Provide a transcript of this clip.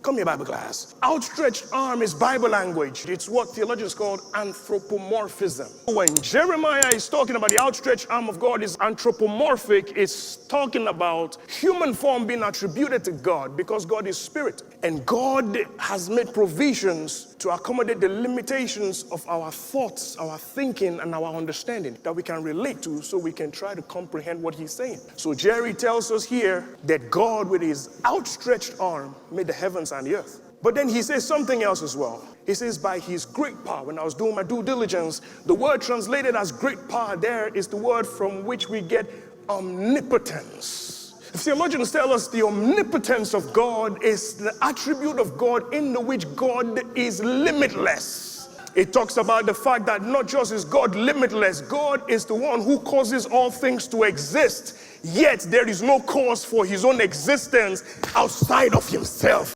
Come here, Bible class. Outstretched arm is Bible language. It's what theologians call anthropomorphism. When Jeremiah is talking about the outstretched arm of God is anthropomorphic, it's talking about human form being attributed to God because God is spirit. And God has made provisions to accommodate the limitations of our thoughts, our thinking, and our understanding that we can relate to so we can try to comprehend what he's saying. So Jerry tells us here that God with his outstretched arm made the heavens and the earth. But then he says something else as well. He says by his great power. When I was doing my due diligence, the word translated as great power there is the word from which we get omnipotence. Theologians tell us the omnipotence of God is the attribute of God in which God is limitless. It talks about the fact that not just is God limitless, God is the one who causes all things to exist, yet there is no cause for his own existence outside of himself.